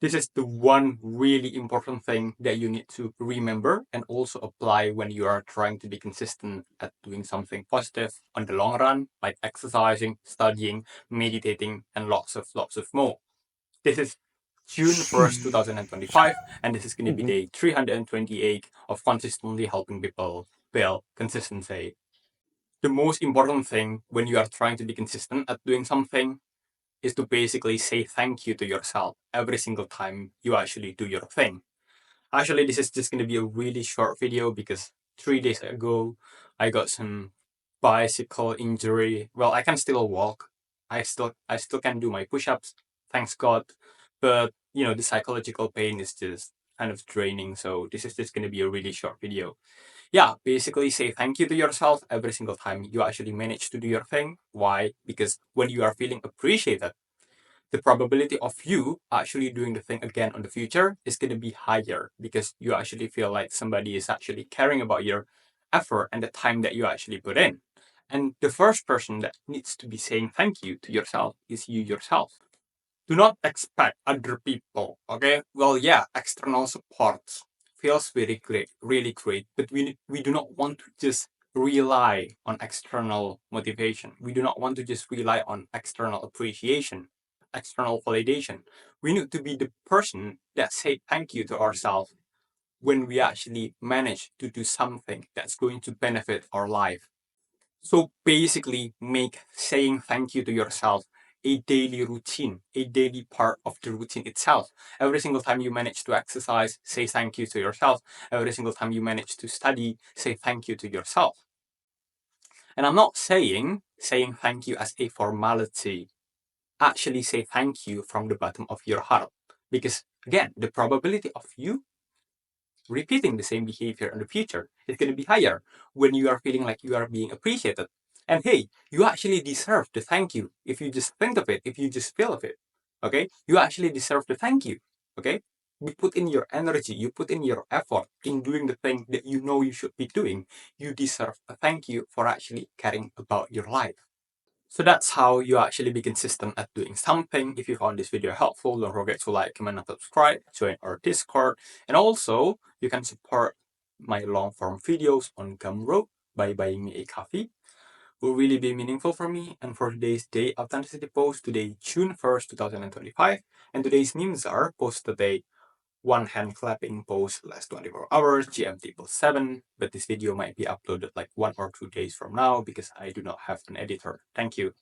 This is the one really important thing that you need to remember and also apply when you are trying to be consistent at doing something positive on the long run, like exercising, studying, meditating, and lots of more. This is June 1st, 2025, and this is going to be Mhm. day 328 of consistently helping people build consistency. The most important thing when you are trying to be consistent at doing something is to basically say thank you to yourself every single time you actually do your thing. Actually, this is just going to be a really short video because 3 days ago I got some bicycle injury. Well, I can still walk. I still can do my push-ups, thanks God. But the psychological pain is just kind of draining. So this is just going to be a really short video. Yeah, basically say thank you to yourself every single time you actually manage to do your thing. Why? Because when you are feeling appreciated, the probability of you actually doing the thing again on the future is going to be higher because you actually feel like somebody is actually caring about your effort and the time that you actually put in. And the first person that needs to be saying thank you to yourself is you yourself. Do not expect other people, okay? Well, yeah, external support feels very great, really great, but we do not want to just rely on external motivation. We do not want to just rely on external appreciation, external validation. We need to be the person that say thank you to ourselves when we actually manage to do something that's going to benefit our life. So basically, make saying thank you to yourself a daily routine, a daily part of the routine itself. Every single time you manage to exercise, say thank you to yourself. Every single time you manage to study, say thank you to yourself. And I'm not saying thank you as a formality. Actually, say thank you from the bottom of your heart. Because again, the probability of you repeating the same behavior in the future is going to be higher when you are feeling like you are being appreciated. And hey, you actually deserve the thank you if you just think of it, if you just feel of it. Okay? You actually deserve the thank you. Okay? You put in your energy, you put in your effort in doing the thing that you know you should be doing. You deserve a thank you for actually caring about your life. So that's how you actually be consistent at doing something. If you found this video helpful, don't forget to like, comment, and subscribe, join our Discord, and also you can support my long form videos on Gumroad by buying me a coffee. Will really be meaningful for me. And for today's day authenticity post, today June 1st, 2025, and today's memes are post today one hand clapping post last 24 hours, GMT plus 7, but this video might be uploaded like 1 or 2 days from now because I do not have an editor. Thank you.